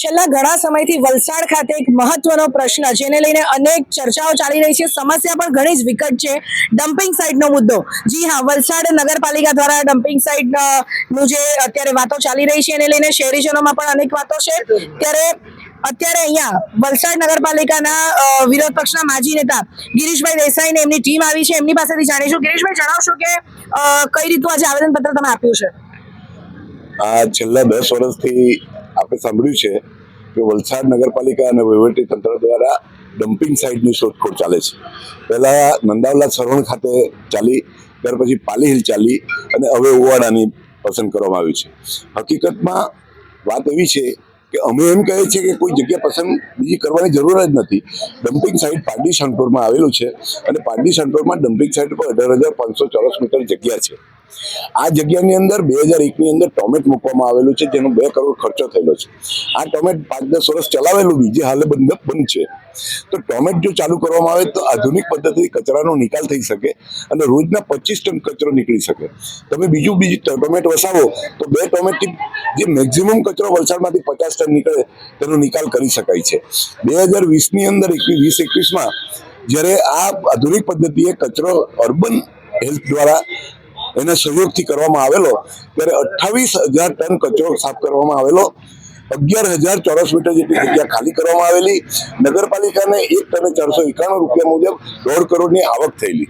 છેલ્લા ઘણા સમયથી વલસાડ ખાતે એક મહત્વનો પ્રશ્ન જેને લઈને અનેક ચર્ચાઓ ચાલી રહી છે, સમસ્યા પણ ઘણી જ વિકટ છે, ડમ્પિંગ સાઇટનો મુદ્દો. જી હા, વલસાડ નગરપાલિકા દ્વારા ડમ્પિંગ સાઇટ નું જે અત્યારે વાતો ચાલી રહી છે એને લઈને શહેરીજનોમાં પણ અનેક વાતો છે. અત્યારે અહીંયા વલસાડ નગરપાલિકાના વિરોધ પક્ષના માજી નેતા ગિરીશભાઈ દેસાઈ ને એમની ટીમ આવી છે, એમની પાસેથી જાણીશું. ગિરીશભાઈ, જણાવશો કે કઈ રીતનું આજે આવેદનપત્ર તમે આપ્યું છે? આ છેલ્લા 10 વર્ષથી આપણે સાંભળ્યું છે કે વલસાડ નગરપાલિકા અને વહીવટી તંત્ર દ્વારા ડમ્પિંગ સાઇટની શોધખોળ ચાલે છે. પહેલા નંદાવલા સરવણ ખાતે ચાલી, ત્યાર પછી પાલી હિલ ચાલી અને હવે ઉવાડાની પસંદ કરવામાં આવી છે. હકીકતમાં વાત એવી છે કે અમે એમ કહીએ છીએ કે કોઈ જગ્યા પસંદ બીજી કરવાની જરૂર જ નથી. ડમ્પિંગ સાઇટ પારડી શાનપુરમાં આવેલું છે અને પારડી શાનપુરમાં ડમ્પિંગ સાઇટ પર 18,500 ચોરસ મીટર જગ્યા છે. આ જગ્યાની અંદર 2001ની અંદર ટોમેટ મૂકવામાં આવેલું છે, જેનો 2 કરોડ ખર્ચો થયેલો છે. આ ટોમેટ 5-10 વર્ષ ચલાવેલું બી જે હાલે બંધ છે. તો ટોમેટ જો ચાલુ કરવામાં આવે તો આધુનિક પદ્ધતિથી કચરાનો નિકાલ થઈ શકે અને રોજના 25 ટન કચરો નીકળી શકે. તમે બીજું ટોમેટ વસાવો તો 2 ટોમેટથી જે મેક્સિમમ કચરો વલસાડમાંથી 50 ટન નીકળે તેનો નિકાલ કરી શકાય છે. 2020ની અંદર 2021માં જ્યારે આ આધુનિક પદ્ધતિએ કચરો અર્બન હેલ્થ દ્વારા એના સહયોગથી કરવામાં આવેલો ત્યારે 28,000 ટન કચરો સાફ કરવામાં આવેલો. 11,000 ચોરસ મીટર જેટલી જગ્યા ખાલી કરવામાં આવેલી. નગરપાલિકાને 1 ટને 491 રૂપિયા મુજબ 1.5 કરોડની આવક થયેલી.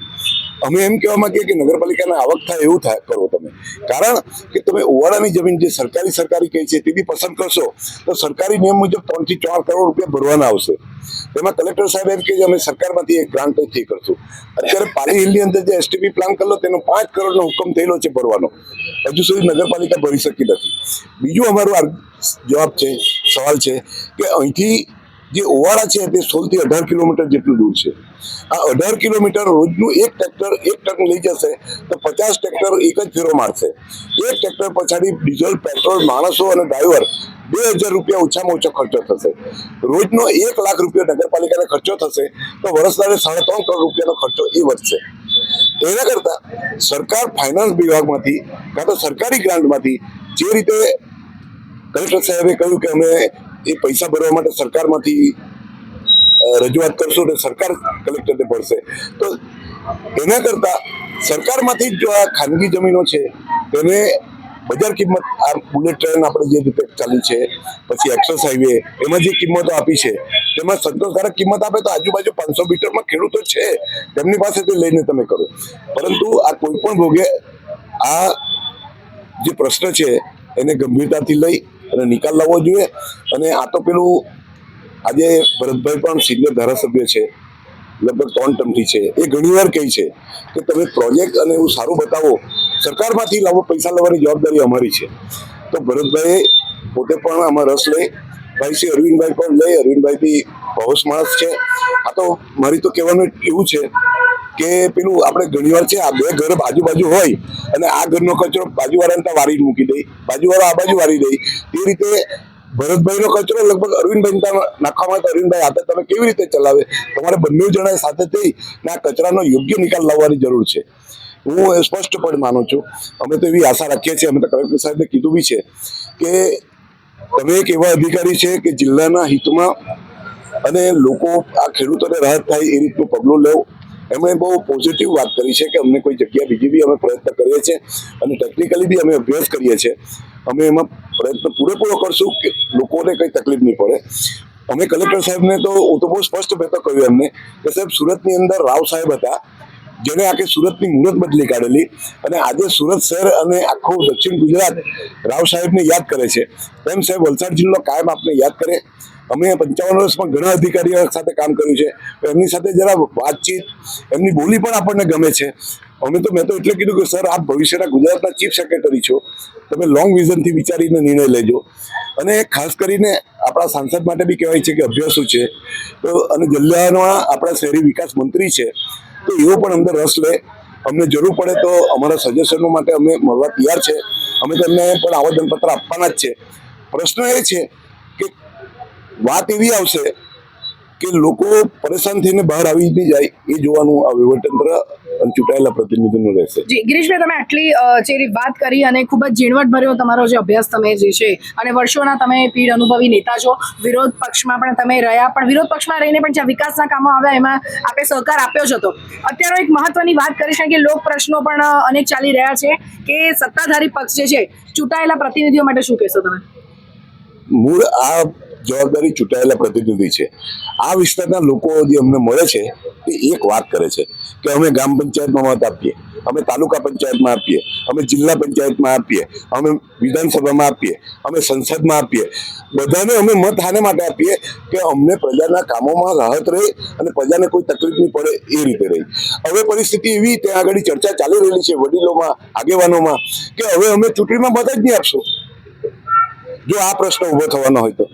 અમે એમ કહેવા માંગીએ કે નગરપાલિકાને આવક થાય એવું થાય કરો તમે, કારણ કે તમે ઓવાડાની જમીન જે સરકારી કહે છે તે બી પસંદ કરશો તો સરકારી નિયમ મુજબ 3 થી 4 કરોડ રૂપિયા ભરવાના આવશે. તેમાં કલેક્ટર સાહેબ એમ કે અમે સરકારમાંથી એક ગ્રાન્ટ થી કરશું. અત્યારે પાલી હિલની અંદર જે એસટીપી પ્લાન કરેલો તેનો 5 કરોડનો હુકમ થયેલો છે ભરવાનો, હજુ સુધી નગરપાલિકા ભરી શકી નથી. બીજું અમારું જવાબ છે, સવાલ છે કે અહીંથી જે ઓવાડા છે તે 16 થી 18 કિલોમીટર જેટલું દૂર છે. આ 18 કિલોમીટર રોજનું એક ટ્રેક્ટર 1 ટન લઈ જશે તો 50 ટ્રેક્ટર એક જ ફેરો મારશે. એક ટ્રેક્ટર પછાડી ડીઝલ, પેટ્રોલ, માણસો અને ડ્રાઈવર 2,000 રૂપિયા ઓછામાં ઓછો ખર્ચો થશે. રોજનો 1 લાખ રૂપિયા નગરપાલિકાને ખર્ચો થશે તો વર્ષદારે 3.5 કરોડ રૂપિયાનો ખર્ચો એ વધશે. એના કરતા સરકાર ફાઇનાન્સ વિભાગમાંથી કાં તો સરકારી ગ્રાન્ટમાંથી જે રીતે કલેક્ટર સાહેબે કહ્યું કે અમે એ પૈસા ભરવા માટે સરકારમાંથી રજૂઆત કરશું અને સરકાર કલેક્ટરને ભરશે, તો એના કરતા સરકારમાંથી જો આ ખાનગી જમીનો છે તેને બજાર કિંમત, આ બુલેટ ટ્રેન આપણે જે રીતે ચાલી છે, પછી એક્સપ્રેસ હાઈવે, એમાં જે કિંમતો આપી છે તેમાં સંતોષકારક કિંમત આપે તો આજુબાજુ 500 મીટરમાં ખેડૂતો છે તેમની પાસેથી લઈને તમે કરો. પરંતુ આ કોઈ પણ ભોગે આ જે પ્રશ્ન છે એને ગંભીરતાથી લઈ અને નિકાલ લાવવો જોઈએ. અને આ તો પેલું આજે ભરતભાઈ પણ સિનિયર ધારાસભ્ય છે, લગભગ 3 ટર્મથી છે, એ ઘણીવાર કહે છે કે તમે પ્રોજેક્ટ અને એવું સારું બતાવો, સરકારમાંથી લાવો, પૈસા લાવવાની જવાબદારી અમારી છે. તો ભરતભાઈ પોતે પણ આમાં રસ લે, ભાઈ શ્રી અરવિંદભાઈ પણ લે. અરવિંદભાઈ બી હોશ માણસ છે. આ તો મારી તો કહેવાનું એવું છે કે પેલું આપણે ઘણીવાર છે આ 2 ઘર બાજુ હોય અને આ ઘરનો કચરો બાજુવાળાને ત્યાં વારી મૂકી દે, બાજુવાળા આ બાજુ વારી દે, તે રીતે ભરતભાઈનો કચરો લગભગ અરવિંદભાઈ ત્યાં નાખવામાં, અરવિંદભાઈ હાથે તમે કેવી રીતે ચલાવે? તમારે બંને જણાએ સાથે થઈ આ કચરાનો યોગ્ય નિકાલ લાવવાની જરૂર છે. હું એ સ્પષ્ટપણે માનું છું. અમે તો એવી આશા રાખીએ છીએ, અમે તો કલેક્ટર સાહેબને કીધું બી છે કે તમે એક એવા અધિકારી છે કે જિલ્લાના હિતમાં અને લોકો આ ખેડૂતોને રાહત થાય એ રીતનું પગલું લેવું. એમણે બહુ પોઝિટિવ વાત કરી છે કે અમને કોઈ જગ્યા બીજી બી અમે પ્રયત્ન કરીએ છીએ અને ટેકનિકલી બી અમે અભ્યાસ કરીએ છીએ. અમે એમાં પ્રયત્ન પૂરેપૂરો કરશું કે લોકોને કંઈ તકલીફ નહીં પડે. અમે કલેક્ટર સાહેબને તો બહુ સ્પષ્ટ મેં તો કહ્યું એમને કે સાહેબ, સુરતની અંદર રાવ સાહેબ હતા જેને આખી સુરતની મુહૂર્ત બદલી કાઢેલી અને આજે સુરત શહેર અને આખું દક્ષિણ ગુજરાત રાવ સાહેબને યાદ કરે છે. તેમ સાહેબ વલસાડ જિલ્લો કાયમ આપને યાદ કરે. અમે 55 વર્ષમાં ઘણા અધિકારીઓ સાથે કામ કર્યું છે, એમની સાથે જરા વાતચીત, એમની બોલી પણ આપણને ગમે છે. મેં તો એટલે કીધું કે સર, આપ ભવિષ્યના ગુજરાતના ચીફ સેક્રેટરી છો, તમે લોંગ વિઝનથી વિચારીને નિર્ણય લેજો. અને ખાસ કરીને આપણા સાંસદ માટે બી કહેવાય છે કે અભ્યાસુ છે, તો અને જિલ્લામાં આપણા શહેરી વિકાસ મંત્રી છે, તો એવો પણ અંદર રસ લે. અમને જરૂર પડે તો અમારા સજેશનો માટે અમે મળવા તૈયાર છે. અમે તેમને પણ આવેદનપત્ર આપવાના જ છે. પ્રશ્ન એ છે કે વાત એવી આવશે કે લોકો પરેશાન થઈને બહાર આવી નહીં જાય એ જોવાનું આ વહીવટતંત્ર અને ચૂંટાયેલા પ્રતિનિધિનું રહેશે. જી ગિરીશભાઈ, તમે આટલી જે વાત કરી અને ખૂબ જ ઝીણવટભર્યો તમારો જે અભ્યાસ તમે જે છે અને વર્ષોના તમે પીઢ અનુભવી નેતા છો, વિરોધ પક્ષમાં પણ તમે રહ્યા, પણ વિરોધ પક્ષમાં રહીને પણ જ્યાં વિકાસના કામો આવ્યા એમાં આપે સહકાર આપ્યો જ હતો. અત્યારે એક મહત્વની વાત કરી છે કે લોક પ્રશ્નો પણ અનેક ચાલી રહ્યા છે કે સત્તાધારી પક્ષ જે છે ચૂંટાયેલા પ્રતિનિધિઓ માટે શું કહેશો તમે? મૂળ આ જવાબદારી ચૂંટાયેલા પ્રતિનિધિ છે. આ વિસ્તારના લોકો જે અમને મળે છે તે એક વાત કરે છે કે અમે ગ્રામ પંચાયતમાં મત આપીએ, અમે તાલુકા પંચાયતમાં આપીએ, અમે જિલ્લા પંચાયતમાં આપીએ, અમે વિધાનસભામાં આપીએ, અમે સંસદમાં આપીએ. બધાને અમે મત આને માટે આપીએ કે અમને પ્રજાના કામોમાં રાહત રહે અને પ્રજાને કોઈ તકલીફ નહીં પડે એ રીતે રહી. હવે પરિસ્થિતિ એવી ત્યાં આગળ ચર્ચા ચાલી રહેલી છે વડીલોમાં, આગેવાનોમાં, કે હવે અમે ચૂંટણીમાં મત જ નહીં આપશું જો આ પ્રશ્ન ઉભો થવાનો હોય તો.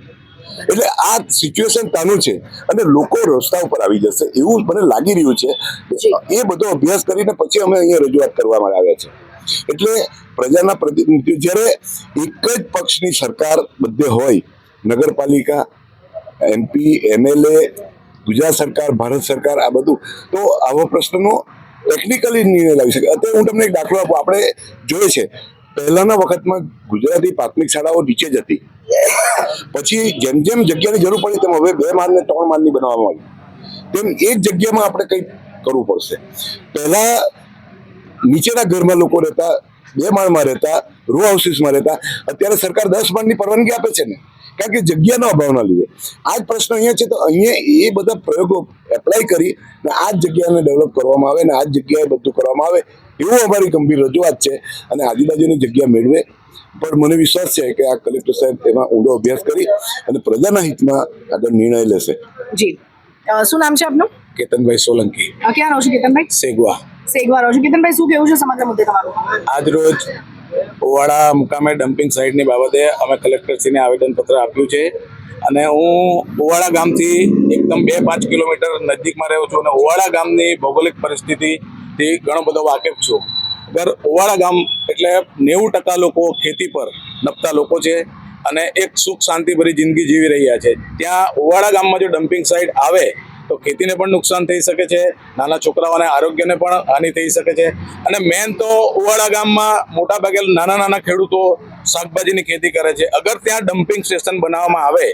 એટલે આ સિચ્યુએશન તાનું છે અને લોકો રસ્તા ઉપર આવી જશે એવું મને લાગી રહ્યું છે. એ બધો અભ્યાસ કરીને પછી અમે અહીંયા રજૂઆત કરવામાં આવ્યા છે. એટલે પ્રજાના પ્રતિનિધિઓ જ્યારે એક જ પક્ષની સરકાર બધે હોય, નગરપાલિકા, MP, MLA, ગુજરાત સરકાર, ભારત સરકાર, આ બધું, તો આવા પ્રશ્નનો ટેકનિકલી નિર્ણય લાવી શકે. અત્યારે હું તમને એક દાખલો આપું. આપણે જોઈએ છે પહેલાના વખતમાં ગુજરાતી પ્રાથમિક શાળાઓ નીચે જ હતી, પછી જેમ જેમ જગ્યાની જરૂર પડી તેમ હવે 2 માળ ને 3 માળની બનાવવામાં આવી, તેમ એક જગ્યામાં આપણે કંઈક કરવું પડશે. પહેલા નીચેના ઘરમાં લોકો રહેતા, 2 માળમાં રહેતા, રો હાઉસીસમાં રહેતા. અત્યારે સરકાર 10 માળની પરવાનગી આપે છે ને, કારણ કે જગ્યાનો અભાવના લીધે. આ જ પ્રશ્ન અહીંયા છે. તો અહીંયા એ બધા પ્રયોગો એપ્લાય કરી અને આ જ જગ્યાને ડેવલપ કરવામાં આવે અને આ જ જગ્યાએ બધું કરવામાં આવે એવું અમારી ગંભીર રજૂઆત છે. અને આજુબાજુની જગ્યા મેળવે, પણ મને વિશ્વાસ છે કે આ કલેક્ટર સાહેબ તેમાં ઊંડો અભ્યાસ કરી અને પ્રજાના હિતમાં આગળ નિર્ણય લેશે. જી, શું નામ છે આપનું? કેતનભાઈ સોલંકી. ક્યાં રહો છો કેતનભાઈ? સેગવા રહો છો. કેતનભાઈ, શું કહેવું છે સમગ્ર મુદ્દે તમારું? આજ રોજ ઓવાડા મુકામે ડમ્પિંગ સાઇટની બાબતે અમે કલેક્ટરશ્રીને આવેદનપત્ર આપ્યું છે. અને હું ઓવાડા ગામથી એકદમ 2-5 કિલોમીટર નજીકમાં રહ્યો છું અને ઓવાડા ગામની ભૌગોલિક પરિસ્થિતિથી ઘણો બધો વાકેફ છું. અગર ઓવાડા ગામ એટલે 90% લોકો ખેતી પર નપતા લોકો છે અને એક સુખ શાંતિભરી જિંદગી જીવી રહ્યા છે. ત્યાં ઓવાડા ગામમાં જો ડમ્પિંગ સાઇટ આવે તો ખેતીને પણ નુકસાન થઈ શકે છે, નાના છોકરાઓને આરોગ્યને પણ હાનિ થઈ શકે છે. અને મેન તો ઓવાડા ગામમાં મોટાભાગે નાના ખેડૂતો શાકભાજીની ખેતી કરે છે. અગર ત્યાં ડમ્પિંગ સ્ટેશન બનાવવામાં આવે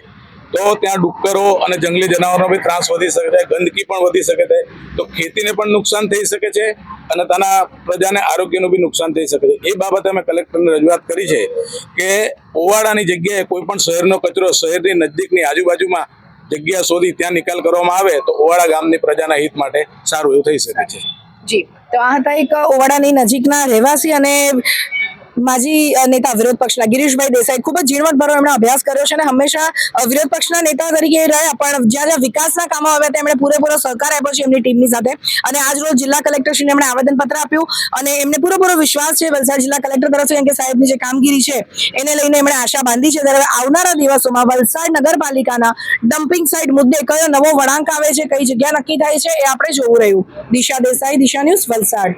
તો ત્યાં ડુક્કરો અને જંગલી જનાવરનો બી ત્રાસ વધી શકે છે, ગંદકી પણ વધી શકે છે, તો ખેતીને પણ નુકસાન થઈ શકે છે અને ત્યાંના પ્રજાને આરોગ્યનું બી નુકસાન થઈ શકે છે. એ બાબતે અમે કલેક્ટરને રજૂઆત કરી છે કે ઓવાડાની જગ્યાએ કોઈ પણ શહેરનો કચરો શહેરની નજીકની આજુબાજુમાં જગ્યા શોધી ત્યાં નિકાલ કરવામાં આવે તો ઓવાડા ગામની પ્રજાના હિત માટે સારું એવું થઈ શકે છે. જી, તો આ હતા એક ઓવાડાની નજીકના રહેવાસી અને માજી નેતા વિરોધ પક્ષના ગિરીશભાઈ દેસાઈ. ખૂબ જ ઝીણવટભર્યો એમણે અભ્યાસ કર્યો છે અને હંમેશા વિરોધ પક્ષના નેતા તરીકે રહ્યા, પણ જ્યાં જ્યાં વિકાસના કામો આવ્યા તેમણે પૂરેપૂરો સહકાર આપ્યો છે એમની ટીમની સાથે. અને આજ રોજ જિલ્લા કલેક્ટરશ્રીને એમણે આવેદનપત્ર આપ્યું અને એમને પૂરેપૂરો વિશ્વાસ છે વલસાડ જિલ્લા કલેક્ટર તરફથી, કેમ કે સાહેબની જે કામગીરી છે એને લઈને એમણે આશા બાંધી છે. ત્યારે આવનારા દિવસોમાં વલસાડ નગરપાલિકાના ડમ્પિંગ સાઇટ મુદ્દે કયો નવો વળાંક આવે છે, કઈ જગ્યા નક્કી થાય છે, એ આપણે જોવું રહ્યું. દિશા દેસાઈ, દિશા ન્યૂઝ, વલસાડ.